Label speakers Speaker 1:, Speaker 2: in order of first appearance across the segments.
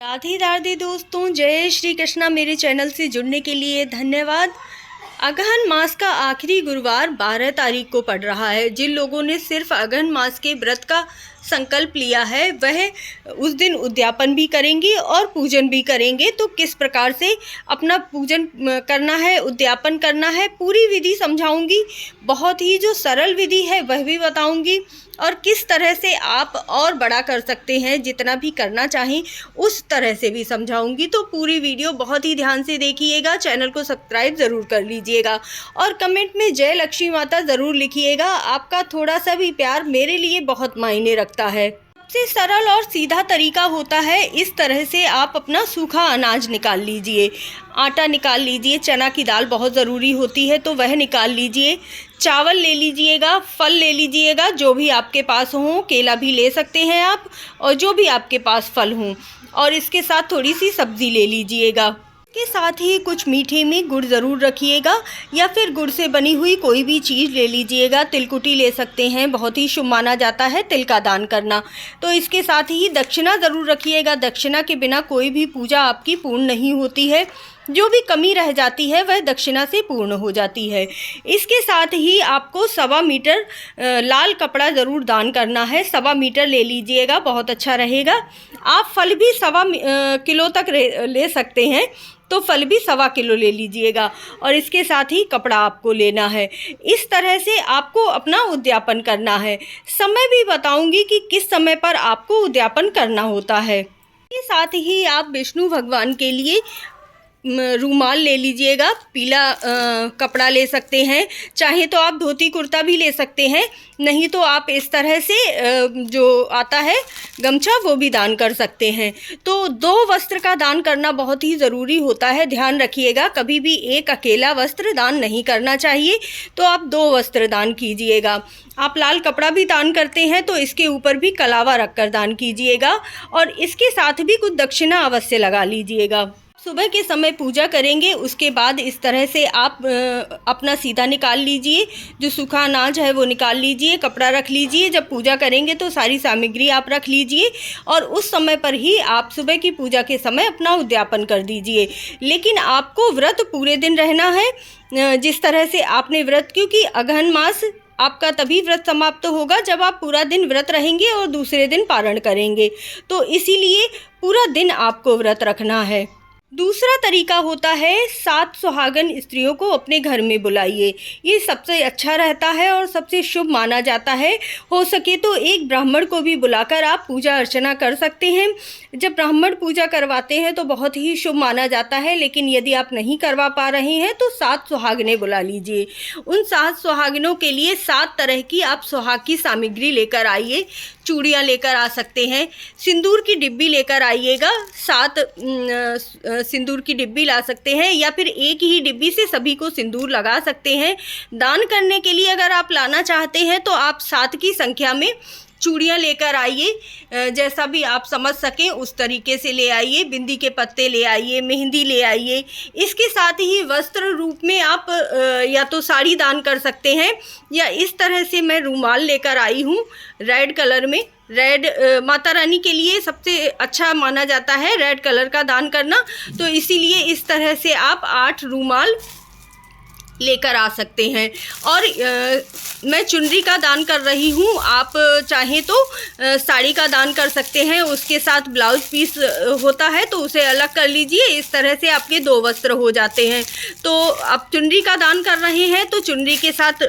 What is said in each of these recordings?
Speaker 1: राधे राधे दोस्तों, जय श्री कृष्णा। मेरे चैनल से जुड़ने के लिए धन्यवाद। अगहन मास का आखिरी गुरुवार 12 तारीख को पड़ रहा है। जिन लोगों ने सिर्फ अगहन मास के व्रत का संकल्प लिया है वह उस दिन उद्यापन भी करेंगे और पूजन भी करेंगे। तो किस प्रकार से अपना पूजन करना है, उद्यापन करना है, पूरी विधि समझाऊंगी। बहुत ही जो सरल विधि है वह भी बताऊंगी और किस तरह से आप और बड़ा कर सकते हैं, जितना भी करना चाहें उस तरह से भी समझाऊंगी। तो पूरी वीडियो बहुत ही ध्यान से देखिएगा। चैनल को सब्सक्राइब ज़रूर कर लीजिएगा और कमेंट में जय लक्ष्मी माता ज़रूर लिखिएगा। आपका थोड़ा सा भी प्यार मेरे लिए बहुत मायने रखता है। सबसे सरल और सीधा तरीका होता है, इस तरह से आप अपना सूखा अनाज निकाल लीजिए। आटा निकाल लीजिए, चना की दाल बहुत ज़रूरी होती है तो वह निकाल लीजिए, चावल ले लीजिएगा, फल ले लीजिएगा जो भी आपके पास हो, केला भी ले सकते हैं आप, और जो भी आपके पास फल हों, और इसके साथ थोड़ी सी सब्ज़ी ले लीजिएगा। के साथ ही कुछ मीठे में गुड़ ज़रूर रखिएगा या फिर गुड़ से बनी हुई कोई भी चीज़ ले लीजिएगा। तिलकुटी ले सकते हैं, बहुत ही शुभ माना जाता है तिल का दान करना। तो इसके साथ ही दक्षिणा ज़रूर रखिएगा। दक्षिणा के बिना कोई भी पूजा आपकी पूर्ण नहीं होती है। जो भी कमी रह जाती है वह दक्षिणा से पूर्ण हो जाती है। इसके साथ ही आपको 1.25 मीटर लाल कपड़ा ज़रूर दान करना है। 1.25 मीटर ले लीजिएगा, बहुत अच्छा रहेगा। आप फल भी 1.25 किलो तक ले सकते हैं, तो फल भी 1.25 किलो ले लीजिएगा और इसके साथ ही कपड़ा आपको लेना है। इस तरह से आपको अपना उद्यापन करना है। समय भी बताऊंगी कि किस समय पर आपको उद्यापन करना होता है। इसके साथ ही आप विष्णु भगवान के लिए रूमाल ले लीजिएगा। पीला कपड़ा ले सकते हैं, चाहे तो आप धोती कुर्ता भी ले सकते हैं, नहीं तो आप इस तरह से जो आता है गमछा वो भी दान कर सकते हैं। तो 2 वस्त्र का दान करना बहुत ही ज़रूरी होता है। ध्यान रखिएगा, कभी भी एक अकेला वस्त्र दान नहीं करना चाहिए। तो आप 2 वस्त्र दान कीजिएगा। आप लाल कपड़ा भी दान करते हैं तो इसके ऊपर भी कलावा रखकर दान कीजिएगा और इसके साथ भी कुछ दक्षिणा अवश्य लगा लीजिएगा। सुबह के समय पूजा करेंगे, उसके बाद इस तरह से आप अपना सीधा निकाल लीजिए। जो सूखा अनाज है वो निकाल लीजिए, कपड़ा रख लीजिए। जब पूजा करेंगे तो सारी सामग्री आप रख लीजिए और उस समय पर ही आप सुबह की पूजा के समय अपना उद्यापन कर दीजिए। लेकिन आपको व्रत पूरे दिन रहना है। जिस तरह से आपने व्रत, क्योंकि अगहन मास आपका तभी व्रत समाप्त होगा जब आप पूरा दिन व्रत रहेंगे और दूसरे दिन पारण करेंगे, तो इसीलिए पूरा दिन आपको व्रत रखना है। दूसरा तरीका होता है, 7 सुहागन स्त्रियों को अपने घर में बुलाइए। ये सबसे अच्छा रहता है और सबसे शुभ माना जाता है। हो सके तो एक ब्राह्मण को भी बुलाकर आप पूजा अर्चना कर सकते हैं। जब ब्राह्मण पूजा करवाते हैं तो बहुत ही शुभ माना जाता है, लेकिन यदि आप नहीं करवा पा रहे हैं तो 7 सुहागनें बुला लीजिए। उन 7 सुहागनों के लिए 7 तरह की आप सुहाग की सामग्री लेकर आइए। चूड़ियाँ लेकर आ सकते हैं, सिंदूर की डिब्बी लेकर आइएगा। 7 सिंदूर की डिब्बी ला सकते हैं या फिर एक ही डिब्बी से सभी को सिंदूर लगा सकते हैं। दान करने के लिए अगर आप लाना चाहते हैं तो आप 7 की संख्या में चूड़ियाँ लेकर आइए। जैसा भी आप समझ सकें उस तरीके से ले आइए। बिंदी के पत्ते ले आइए, मेहंदी ले आइए। इसके साथ ही वस्त्र रूप में आप या तो साड़ी दान कर सकते हैं या इस तरह से मैं रूमाल लेकर आई हूँ रेड कलर में। रेड माता रानी के लिए सबसे अच्छा माना जाता है रेड कलर का दान करना, तो इसीलिए इस तरह से आप 8 रूमाल लेकर आ सकते हैं। और मैं चुनरी का दान कर रही हूँ। आप चाहें तो साड़ी का दान कर सकते हैं, उसके साथ ब्लाउज पीस होता है तो उसे अलग कर लीजिए। इस तरह से आपके 2 वस्त्र हो जाते हैं। तो आप चुनरी का दान कर रहे हैं तो चुनरी के साथ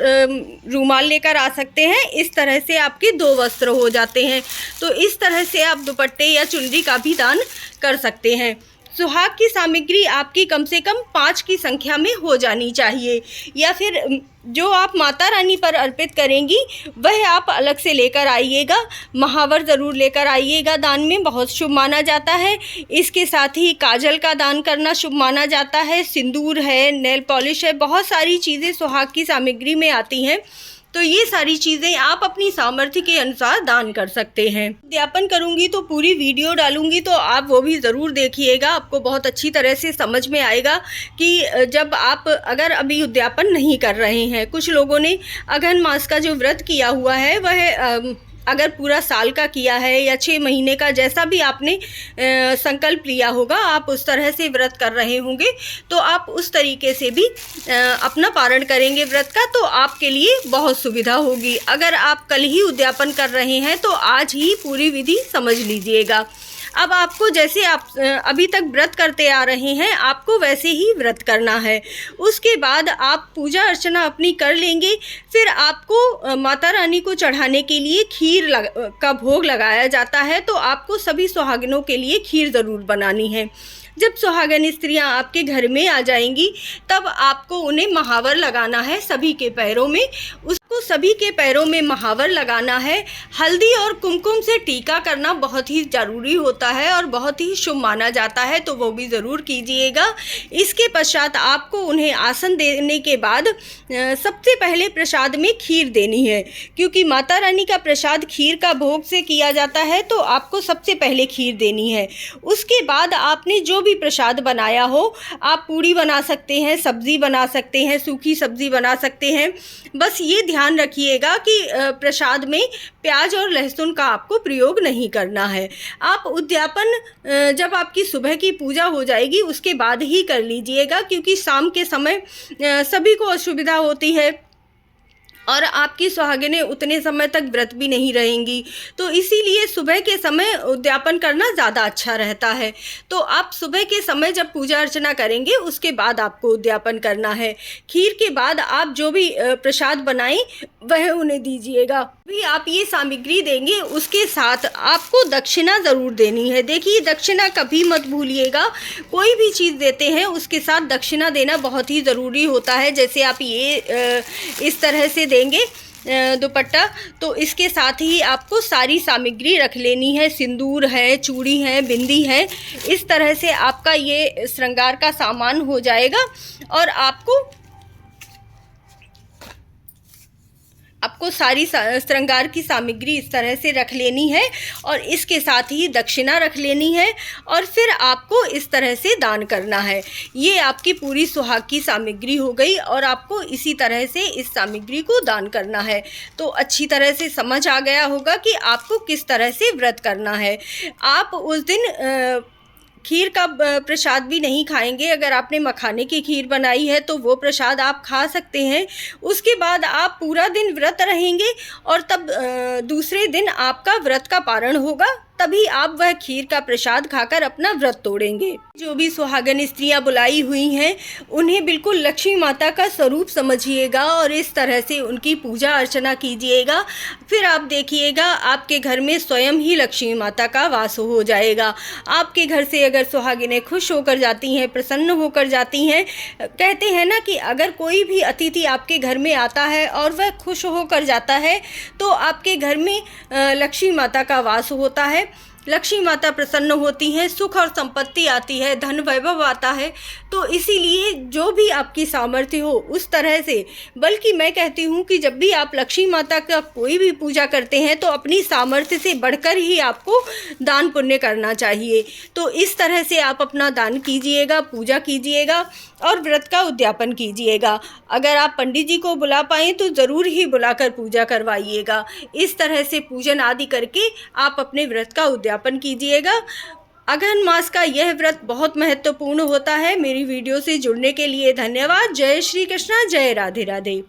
Speaker 1: रूमाल लेकर आ सकते हैं। इस तरह से आपके 2 वस्त्र हो जाते हैं। तो इस तरह से आप दुपट्टे या चुनरी का भी दान कर सकते हैं। सुहाग की सामग्री आपकी कम से कम 5 की संख्या में हो जानी चाहिए, या फिर जो आप माता रानी पर अर्पित करेंगी वह आप अलग से लेकर आइएगा। महावर ज़रूर लेकर आइएगा, दान में बहुत शुभ माना जाता है। इसके साथ ही काजल का दान करना शुभ माना जाता है। सिंदूर है, नेल पॉलिश है, बहुत सारी चीज़ें सुहाग की सामग्री में आती हैं। तो ये सारी चीज़ें आप अपनी सामर्थ्य के अनुसार दान कर सकते हैं। उद्यापन करूँगी तो पूरी वीडियो डालूँगी, तो आप वो भी ज़रूर देखिएगा। आपको बहुत अच्छी तरह से समझ में आएगा कि जब आप अगर अभी उद्यापन नहीं कर रहे हैं, कुछ लोगों ने अगहन मास का जो व्रत किया हुआ है वह अगर पूरा साल का किया है या 6 महीने का, जैसा भी आपने संकल्प लिया होगा, आप उस तरह से व्रत कर रहे होंगे, तो आप उस तरीके से भी अपना पारण करेंगे व्रत का, तो आपके लिए बहुत सुविधा होगी। अगर आप कल ही उद्यापन कर रहे हैं तो आज ही पूरी विधि समझ लीजिएगा। अब आपको जैसे आप अभी तक व्रत करते आ रहे हैं, आपको वैसे ही व्रत करना है। उसके बाद आप पूजा अर्चना अपनी कर लेंगे। फिर आपको माता रानी को चढ़ाने के लिए खीर का भोग लगाया जाता है, तो आपको सभी सुहागिनों के लिए खीर ज़रूर बनानी है। जब सुहागन स्त्रियां आपके घर में आ जाएंगी, तब आपको उन्हें महावर लगाना है सभी के पैरों में। उसको सभी के पैरों में महावर लगाना है। हल्दी और कुमकुम से टीका करना बहुत ही ज़रूरी होता है और बहुत ही शुभ माना जाता है, तो वो भी ज़रूर कीजिएगा। इसके पश्चात आपको उन्हें आसन देने के बाद सबसे पहले प्रसाद में खीर देनी है, क्योंकि माता रानी का प्रसाद खीर का भोग से किया जाता है, तो आपको सबसे पहले खीर देनी है। उसके बाद आपने जो भी प्रसाद बनाया हो, आप पूड़ी बना सकते हैं, सब्ज़ी बना सकते हैं, सूखी सब्ज़ी बना सकते हैं। बस ये ध्यान रखिएगा कि प्रसाद में प्याज और लहसुन का आपको प्रयोग नहीं करना है। आप उद्यापन जब आपकी सुबह की पूजा हो जाएगी उसके बाद ही कर लीजिएगा, क्योंकि शाम के समय सभी को असुविधा होती है और आपकी सुहागिनें उतने समय तक व्रत भी नहीं रहेंगी, तो इसीलिए सुबह के समय उद्यापन करना ज़्यादा अच्छा रहता है। तो आप सुबह के समय जब पूजा अर्चना करेंगे उसके बाद आपको उद्यापन करना है। खीर के बाद आप जो भी प्रसाद बनाएं वह उन्हें दीजिएगा। भी आप ये सामग्री देंगे, उसके साथ आपको दक्षिणा ज़रूर देनी है। देखिए, दक्षिणा कभी मत भूलिएगा। कोई भी चीज़ देते हैं उसके साथ दक्षिणा देना बहुत ही ज़रूरी होता है। जैसे आप ये इस तरह से देंगे दुपट्टा, तो इसके साथ ही आपको सारी सामग्री रख लेनी है। सिंदूर है, चूड़ी है, बिंदी है, इस तरह से आपका ये श्रृंगार का सामान हो जाएगा। और आपको सारी श्रृंगार की सामग्री इस तरह से रख लेनी है और इसके साथ ही दक्षिणा रख लेनी है और फिर आपको इस तरह से दान करना है। ये आपकी पूरी सुहाग की सामग्री हो गई और आपको इसी तरह से इस सामग्री को दान करना है। तो अच्छी तरह से समझ आ गया होगा कि आपको किस तरह से व्रत करना है। आप उस दिन खीर का प्रसाद भी नहीं खाएंगे। अगर आपने मखाने की खीर बनाई है तो वो प्रसाद आप खा सकते हैं। उसके बाद आप पूरा दिन व्रत रहेंगे और तब दूसरे दिन आपका व्रत का पारण होगा, तभी आप वह खीर का प्रसाद खाकर अपना व्रत तोड़ेंगे। जो भी सुहागन स्त्रियां बुलाई हुई हैं उन्हें बिल्कुल लक्ष्मी माता का स्वरूप समझिएगा और इस तरह से उनकी पूजा अर्चना कीजिएगा। फिर आप देखिएगा आपके घर में स्वयं ही लक्ष्मी माता का वास हो जाएगा। आपके घर से अगर सुहागिनें खुश होकर जाती हैं, प्रसन्न होकर जाती हैं, कहते हैं ना कि अगर कोई भी अतिथि आपके घर में आता है और वह खुश होकर जाता है तो आपके घर में लक्ष्मी माता का वास होता है। लक्ष्मी माता प्रसन्न होती हैं, सुख और संपत्ति आती है, धन वैभव आता है। तो इसीलिए जो भी आपकी सामर्थ्य हो उस तरह से, बल्कि मैं कहती हूँ कि जब भी आप लक्ष्मी माता का कोई भी पूजा करते हैं तो अपनी सामर्थ्य से बढ़कर ही आपको दान पुण्य करना चाहिए। तो इस तरह से आप अपना दान कीजिएगा, पूजा कीजिएगा और व्रत का उद्यापन कीजिएगा। अगर आप पंडित जी को बुला पाएँ तो ज़रूर ही बुलाकर पूजा करवाइएगा। इस तरह से पूजन आदि करके आप अपने व्रत का उद्यापन कीजिएगा। अगहन मास का यह व्रत बहुत महत्वपूर्ण होता है। मेरी वीडियो से जुड़ने के लिए धन्यवाद। जय श्री कृष्णा, जय राधे राधे।